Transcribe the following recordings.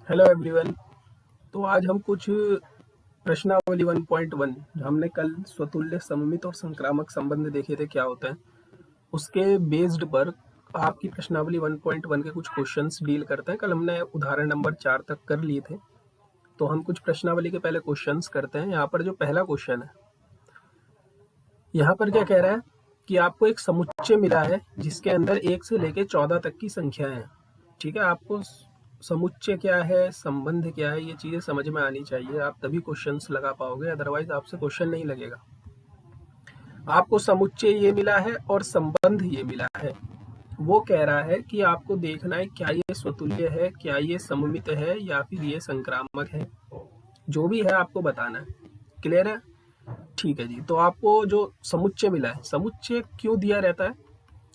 Hello everyone. तो आज हम कुछ प्रश्नावली 1.1 जो हमने कल स्वतुल्य सममित और संक्रामक संबंध देखे थे क्या होता है, उसके बेस्ड पर आपकी प्रश्नावली 1.1 के कुछ क्वेश्चंस डील करते हैं। कल हमने उदाहरण नंबर 4 तक कर लिए थे, तो हम कुछ प्रश्नावली के पहले क्वेश्चंस करते हैं। यहाँ पर जो पहला क्वेश्चन है, यहाँ पर क्या कह रहा है कि आपको एक समुच्चय मिला है जिसके अंदर 1 से लेके 14 तक की संख्याएं हैं। ठीक है, आपको समुच्चय क्या है, संबंध क्या है, ये चीजें समझ में आनी चाहिए, आप तभी क्वेश्चंस लगा पाओगे, अदरवाइज आपसे क्वेश्चन नहीं लगेगा। आपको समुच्चय ये मिला है और संबंध ये मिला है। वो कह रहा है कि आपको देखना है क्या ये स्वतुल्य है, क्या ये सममित है, या फिर ये संक्रामक है। जो भी है आपको बताना है। क्लियर है? ठीक है जी। तो आपको जो समुच्चय मिला है, समुच्चय क्यों दिया रहता है?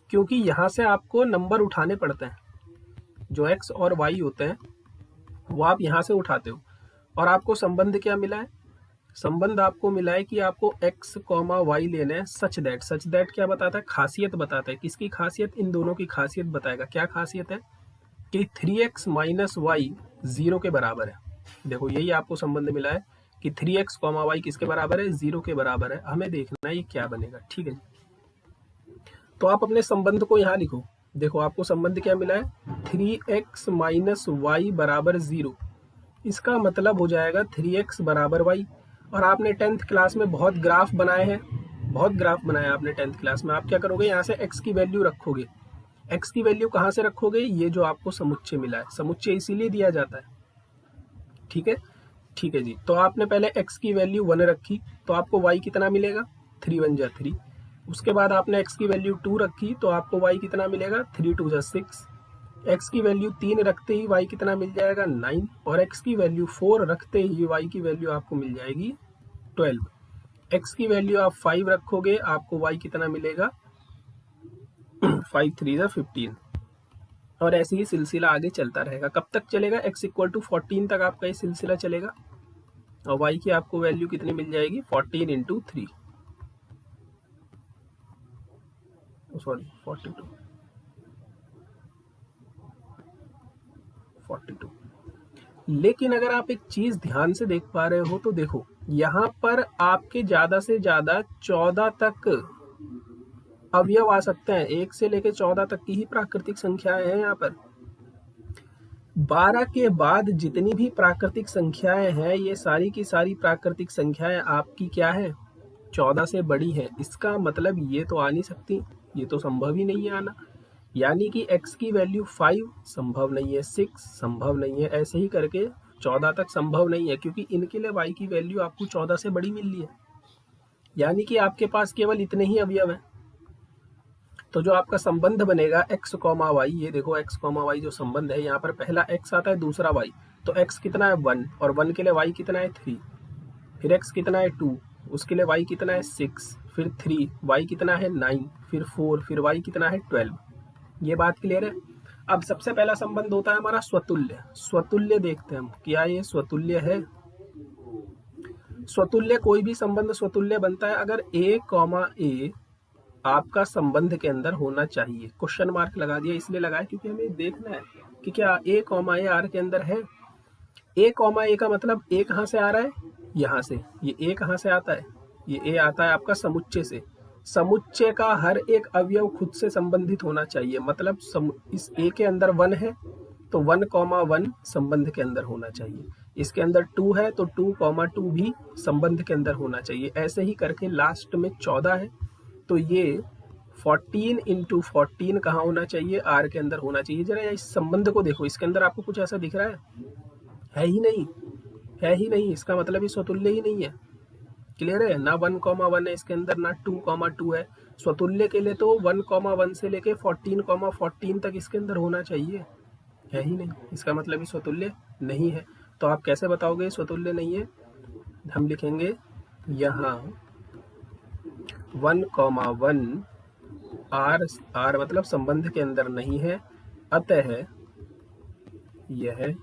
क्योंकि यहाँ से आपको नंबर उठाने पड़ते हैं। जो x और y होते हैं वो आप यहाँ से उठाते हो। और आपको संबंध क्या मिला है? संबंध आपको मिला है कि आपको x, y लेना है। सच दैट क्या बताता है? खासियत बताता है। किसकी खासियत? इन दोनों की खासियत बताएगा। क्या खासियत है? कि 3x माइनस वाई 0 के बराबर है। देखो, यही आपको संबंध मिला है कि 3x, y किसके बराबर है? 0 के बराबर है। हमें देखना है ये क्या बनेगा। ठीक है, तो आप अपने संबंध को यहाँ लिखो। देखो, आपको संबंध क्या मिला है? 3x माइनस वाई बराबर 0। इसका मतलब हो जाएगा 3x बराबर y। और आपने 10th क्लास में बहुत ग्राफ बनाए हैं, बहुत ग्राफ बनाया आपने 10th क्लास में। आप क्या करोगे? यहाँ से x की वैल्यू रखोगे। x की वैल्यू कहाँ से रखोगे? ये जो आपको समुच्चय मिला है, समुच्चय इसीलिए दिया जाता है। ठीक है, ठीक है जी। तो आपने पहले x की वैल्यू 1 रखी, तो आपको y कितना मिलेगा? 3 1 जा 3। उसके बाद आपने x की वैल्यू 2 रखी, तो आपको y कितना मिलेगा? 3 2 जा 6। x की वैल्यू 3 रखते ही y कितना मिल जाएगा? 9। और x की वैल्यू 4 रखते ही y की वैल्यू आपको मिल जाएगी 12। x की वैल्यू आप 5 रखोगे, आपको y कितना मिलेगा? 5 3 जा 15। और ऐसे ही सिलसिला आगे चलता रहेगा। कब तक चलेगा? x इक्वल टू 14 तक आपका ये सिलसिला चलेगा। और y की आपको वैल्यू कितनी मिल जाएगी? 14 इंटू 3, सॉरी 42। लेकिन अगर आप एक चीज ध्यान से देख पा रहे हो तो देखो, यहाँ पर आपके ज्यादा से ज्यादा 14 तक अवयव आ सकते हैं। 1 से लेकर 14 तक की ही प्राकृतिक संख्याएं हैं यहाँ पर। 12 के बाद जितनी भी प्राकृतिक संख्याएं हैं, ये सारी की सारी प्राकृतिक संख्याएं आपकी क्या है? 14 से बड़ी है। इसका मतलब ये तो आ नहीं सकती, ये तो संभव ही नहीं है आना। यानी कि x की वैल्यू 5 संभव नहीं है, 6 संभव नहीं है, ऐसे ही करके 14 तक संभव नहीं है, क्योंकि इनके लिए y की वैल्यू आपको 14 से बड़ी मिल रही है। यानी कि आपके पास केवल इतने ही अवयव हैं। तो जो आपका संबंध बनेगा x, y, ये देखो x, y जो संबंध है, यहाँ पर पहला x आता है, दूसरा y। तो x कितना है? 1। और 1 के लिए y कितना है? 3। फिर x कितना है? 2। उसके लिए y कितना है? 6। फिर 3, y कितना है? 9। फिर 4, फिर y कितना है? 12। ये बात क्लियर है? अब सबसे पहला संबंध होता है हमारा स्वतुल्य। स्वतुल्य देखते हैं हम, क्या ये स्वतुल्य है? स्वतुल्य, कोई भी संबंध स्वतुल्य बनता है अगर a, आपका संबंध के अंदर होना चाहिए। क्वेश्चन मार्क लगा दिया, इसलिए लगाया क्योंकि हमें देखना है कि क्या a, r के अंदर है। a, का मतलब a कहाँ से आ रहा है? यहाँ से। ये a कहाँ से आता है? ये a आता है आपका समुच्चय से। समुच्चय का हर एक अवयव खुद से संबंधित होना चाहिए। मतलब इस a के अंदर 1 है तो 1, 1 संबंध के अंदर होना चाहिए। इसके अंदर 2 है तो 2, 2 भी संबंध के अंदर होना चाहिए। ऐसे ही करके लास्ट में 14 है तो ये 14 इंटू 14 कहाँ होना चाहिए? r के अंदर होना चाहिए। जरा इस संबंध को देखो, इसके अंदर आपको कुछ ऐसा दिख रहा है ही नहीं, है ही नहीं। इसका मतलब ये स्वतुल्य ही नहीं है। क्लियर है ना? 1, 1 है इसके अंदर, ना 2, 2 है। स्वतुल्य के लिए तो 1, 1 से लेके 14, 14 तक इसके अंदर होना चाहिए, है ही नहीं। इसका मतलब ये स्वतुल्य नहीं है। तो आप कैसे बताओगे स्वतुल्य नहीं है? हम लिखेंगे यहाँ 1, 1 r मतलब संबंध के अंदर नहीं है, अतः यह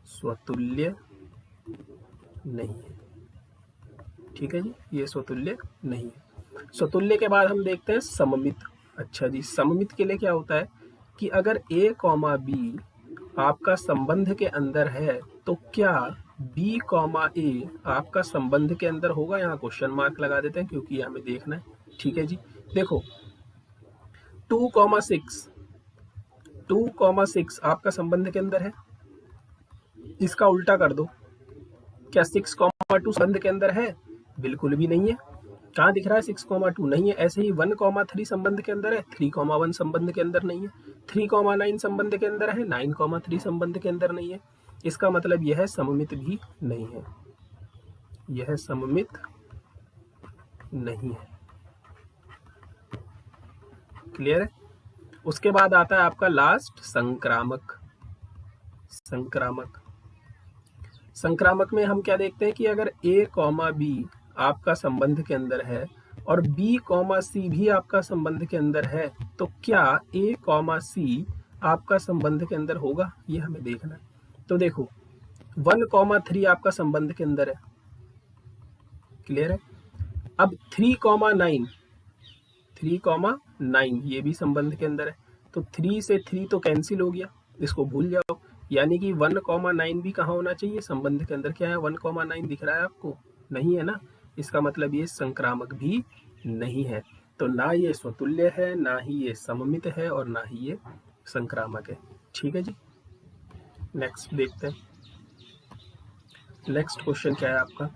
स्वतुल्य नहीं है। ठीक है जी, ये स्वतुल्य नहीं है। स्वतुल्य के बाद हम देखते हैं सममित। अच्छा जी, सममित के लिए क्या होता है कि अगर a, b आपका संबंध के अंदर है तो क्या बी कॉमा ए आपका संबंध के अंदर होगा? यहाँ क्वेश्चन मार्क लगा देते हैं क्योंकि हमें देखना है। ठीक है जी, देखो 2,6 आपका संबंध के अंदर है। इसका उल्टा कर दो, क्या 6,2 संबंध के अंदर है? बिल्कुल भी नहीं है। कहाँ दिख रहा है 6,2? नहीं है। ऐसे ही 1,3 संबंध के अंदर है, 3,1 संबंध के अंदर नहीं है। 3,9 संबंध के अंदर है, 9,3 संबंध के अंदर नहीं है। इसका मतलब यह सममित भी नहीं है, यह सममित नहीं है। क्लियर है? उसके बाद आता है आपका लास्ट संक्रामक। संक्रामक में हम क्या देखते हैं कि अगर a, b आपका संबंध के अंदर है और b, c भी आपका संबंध के अंदर है तो क्या a, c आपका संबंध के अंदर होगा? ये हमें देखना है। तो देखो 1,3 आपका संबंध के अंदर है। क्लियर है? अब 3,9 ये भी संबंध के अंदर है। तो 3 से 3 तो कैंसिल हो गया, इसको भूल जाओ। यानी कि 1,9 भी कहाँ होना चाहिए? संबंध के अंदर। क्या है 1,9 दिख रहा है आपको? नहीं है ना। इसका मतलब ये संक्रामक भी नहीं है। तो ना ये स्वतुल्य है, ना ही ये सममित है और ना ही ये संक्रामक है। ठीक है जी, नेक्स्ट देखते हैं। नेक्स्ट क्वेश्चन क्या है आपका?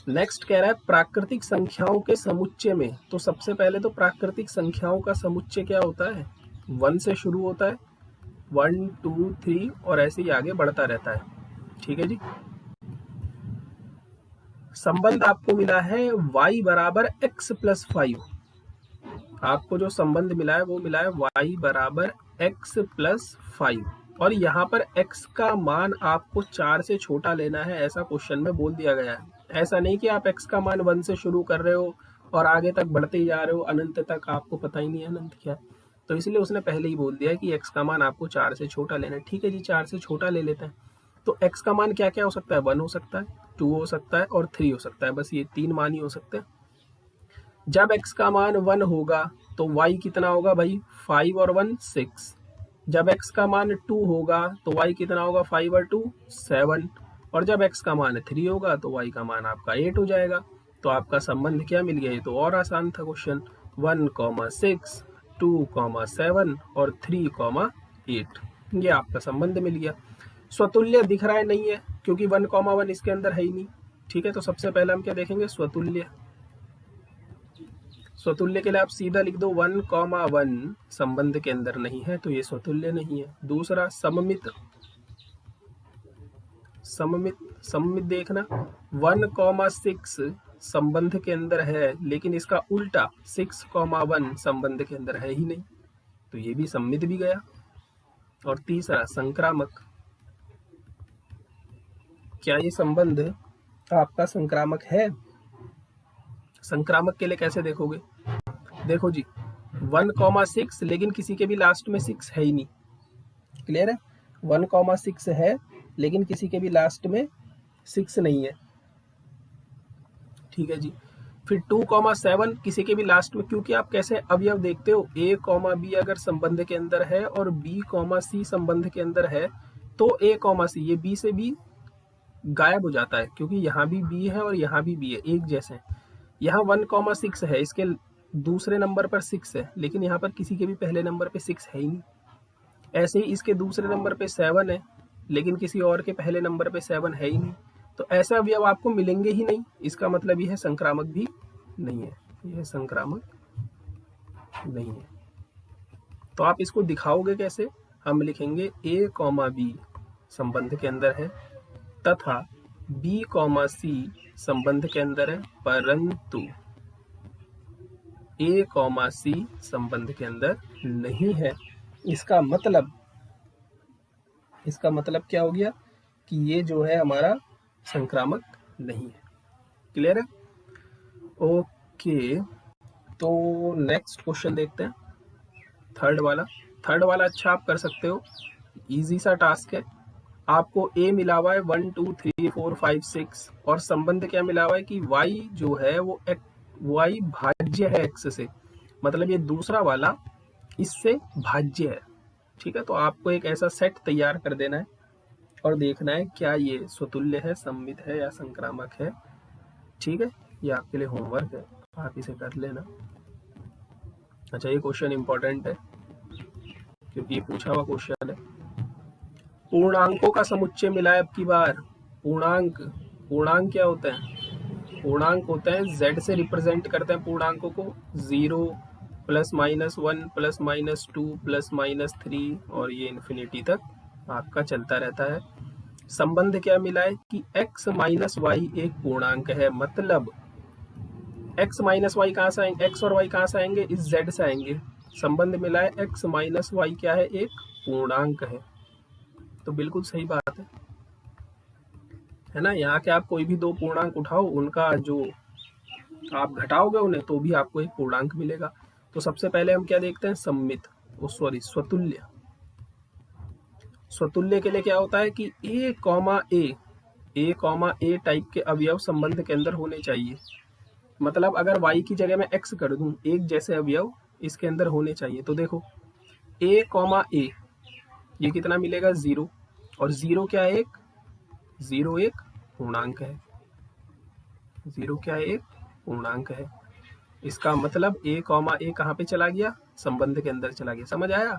नेक्स्ट कह रहा है प्राकृतिक संख्याओं के समुच्चय में। तो सबसे पहले तो प्राकृतिक संख्याओं का समुच्चय क्या होता है? 1 से शुरू होता है, 1, 2, 3 और ऐसे ही आगे बढ़ता रहता है। ठीक है जी। संबंध आपको मिला है y बराबर x प्लस 5। आपको जो संबंध मिला है वो मिला है y बराबर x प्लस 5 और यहाँ पर x का मान आपको 4 से छोटा लेना है, ऐसा क्वेश्चन में बोल दिया गया है। ऐसा नहीं कि आप x का मान 1 से शुरू कर रहे हो और आगे तक बढ़ते ही जा रहे हो अनंत तक, आपको पता ही नहीं है अनंत क्या है। तो इसलिए उसने पहले ही बोल दिया है कि x का मान आपको 4 से छोटा लेना है। ठीक है जी, 4 से छोटा ले लेते हैं। तो x का मान क्या क्या हो सकता है? 1 हो सकता है, 2 हो सकता है और 3 हो सकता है। बस ये 3 मान ही हो सकते हैं। जब x का मान 1 होगा तो y कितना होगा भाई? 5 और 1 6। जब x का मान 2 होगा तो y कितना होगा? 5 और 2 7। और जब x का मान 3 होगा तो y का मान आपका 8 हो जाएगा। तो आपका संबंध क्या मिल गया? ये तो और आसान था क्वेश्चन। 1,6, 2,7 और 3,8, ये आपका संबंध मिल गया। स्वतुल्य दिख रहा है? नहीं है, क्योंकि 1,1 इसके अंदर है ही नहीं। ठीक है, तो सबसे पहले हम क्या देखेंगे? स्वतुल्य। स्वतुल्य के लिए आप सीधा लिख दो 1,1 संबंध के अंदर नहीं है, तो ये स्वतुल्य नहीं है। दूसरा सममित देखना 1,6 संबंध के अंदर है, लेकिन इसका उल्टा 6,1 संबंध के अंदर है ही नहीं, तो ये भी सममित भी गया। और तीसरा संक्रामक। क्या ये संबंध आपका संक्रामक है? संक्रामक के लिए कैसे देखोगे? देखो जी 1,6 लेकिन किसी के भी लास्ट में 6 है ही नहीं। क्लियर है? 1,6 है लेकिन किसी के भी लास्ट में 6 नहीं है। ठीक है जी। फिर 2,7 किसी के भी लास्ट में, क्योंकि आप कैसे अवयव देखते हो, a, b अगर संबंध के अंदर है और b, c संबंध के अंदर है तो a, c ये b से b गायब हो जाता है, क्योंकि यहाँ भी b है और यहाँ भी b है, एक जैसे। यहाँ 1,6 है, इसके दूसरे नंबर पर 6 है, लेकिन यहाँ पर किसी के भी पहले नंबर पे 6 है ही नहीं। ऐसे ही इसके दूसरे नंबर पे 7 है, लेकिन किसी और के पहले नंबर पे 7 है ही नहीं। तो ऐसा अवयव आपको मिलेंगे ही नहीं। इसका मतलब यह संक्रामक भी नहीं है, यह संक्रामक नहीं है। तो आप इसको दिखाओगे कैसे? हम लिखेंगे a, b संबंध के अंदर है तथा b, c संबंध के अंदर है, परंतु a, c संबंध के अंदर नहीं है। इसका मतलब क्या हो गया कि ये जो है हमारा संक्रामक नहीं है। क्लियर है? ओके, तो नेक्स्ट क्वेश्चन देखते हैं, थर्ड वाला अच्छा आप कर सकते हो, इजी सा टास्क है। आपको a मिला हुआ है 1, 2, 3, 4, 5, 6 और संबंध क्या मिला हुआ है कि y जो है वो y भाज्य है x से, मतलब ये दूसरा वाला इससे भाज्य है। ठीक है, तो आपको एक ऐसा सेट तैयार कर देना है और देखना है क्या ये स्वतुल्य है, सममित है या संक्रामक है। ठीक है, ये आपके लिए होमवर्क है, आप इसे कर लेना। अच्छा, ये क्वेश्चन इंपॉर्टेंट है क्योंकि ये पूछा हुआ क्वेश्चन है। पूर्णांकों का समुच्चय मिला है अब की बार। पूर्णांक क्या होते हैं? पूर्णांक होते हैं, z से रिप्रेजेंट करते हैं पूर्णांकों को, 0 +-1 +-2 +-3 और ये इन्फिनिटी तक आपका चलता रहता है। संबंध क्या मिला है कि x - y एक पूर्णांक है, मतलब x - y कहाँ से आएंगे, x और y कहाँ से आएंगे, इस z से आएंगे। संबंध मिला है x - y क्या है, एक पूर्णांक है। तो बिल्कुल सही बात है ना। यहाँ के आप कोई भी दो पूर्णांक उठाओ, उनका जो आप घटाओगे उन्हें तो भी आपको एक पूर्णांक मिलेगा। तो सबसे पहले हम क्या देखते हैं, सममित, स्वतुल्य। स्वतुल्य के लिए क्या होता है कि a, टाइप के अवयव संबंध के अंदर होने चाहिए। मतलब अगर y की जगह मैं x कर दूं, एक जैसे अवयव इसके अंदर होने चाहिए। तो देखो a, ये कितना मिलेगा, 0, और 0 क्या है, 0 एक पूर्णांक है। 0 क्या है, एक पूर्णांक है। इसका मतलब a, कहाँ पे चला गया, संबंध के अंदर चला गया। समझ आया?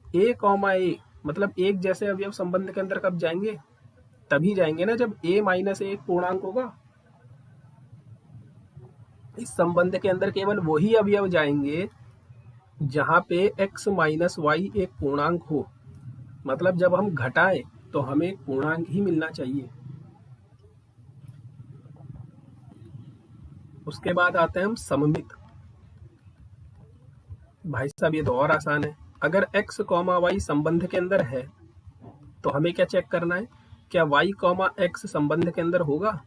a, मतलब एक जैसे अवयव संबंध के अंदर कब जाएंगे, तभी जाएंगे ना जब a - एक पूर्णांक होगा। इस संबंध के अंदर केवल वही अवयव जाएंगे जहां पे x - y एक पूर्णांक हो। मतलब जब हम घटाएं तो हमें एक पूर्णांक ही मिलना चाहिए। उसके बाद आते हैं हम सममित। भाई साहब ये तो और आसान है। अगर x, y संबंध के अंदर है तो हमें क्या चेक करना है, क्या y, x संबंध के अंदर होगा।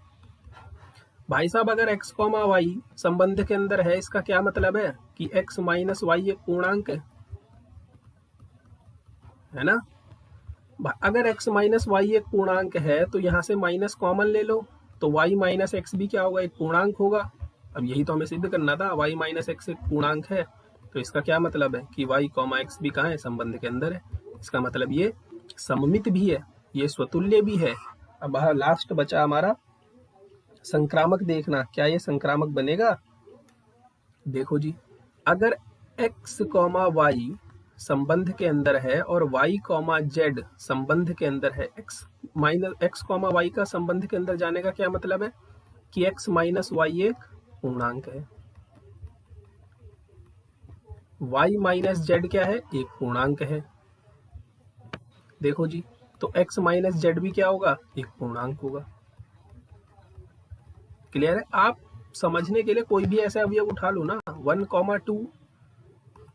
भाई साहब अगर x, y संबंध के अंदर है, इसका क्या मतलब है कि x - y एक पूर्णांक है ना। अगर x - y एक पूर्णांक है तो यहाँ से माइनस कॉमन ले लो, तो y - x भी क्या होगा, एक पूर्णांक होगा। अब यही तो हमें सिद्ध करना था, y - x एक पूर्णांक है, तो इसका क्या मतलब है कि y, x भी कहाँ है, संबंध के अंदर है। इसका मतलब ये सममित भी है, ये स्वतुल्य भी है। अब लास्ट बचा हमारा संक्रामक। देखना क्या ये संक्रामक बनेगा। देखो जी, अगर x, y संबंध के अंदर है और y, z संबंध के अंदर है, x, y का संबंध के अंदर जाने का क्या मतलब है कि x - y एक पूर्णांक है, y - z क्या है, एक पूर्णांक है। देखो जी, तो x - z भी क्या होगा, एक पूर्णांक होगा। क्लियर है? आप समझने के लिए कोई भी ऐसा अवयव उठा लो ना, 1, 2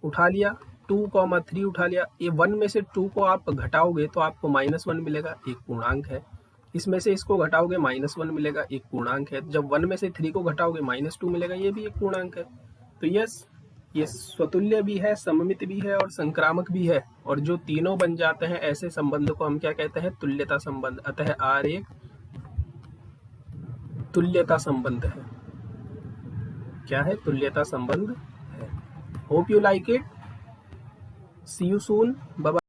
उठा लिया, 2, 3 उठा लिया। ये 1 में से 2 को आप घटाओगे तो आपको -1 मिलेगा, एक पूर्णांक है। इसमें से इसको घटाओगे -1 मिलेगा, एक पूर्णांक है। जब 1 में से 3 को घटाओगे -2 मिलेगा, ये भी एक पूर्णांक है। तो यस, ये स्वतुल्य भी है, सममित भी है और संक्रामक भी है। और जो तीनों बन जाते हैं ऐसे संबंध को हम क्या कहते हैं, तुल्यता संबंध। अतः R एक तुल्यता संबंध है। क्या है, तुल्यता संबंध है। Hope you like it. See you soon, bye bye.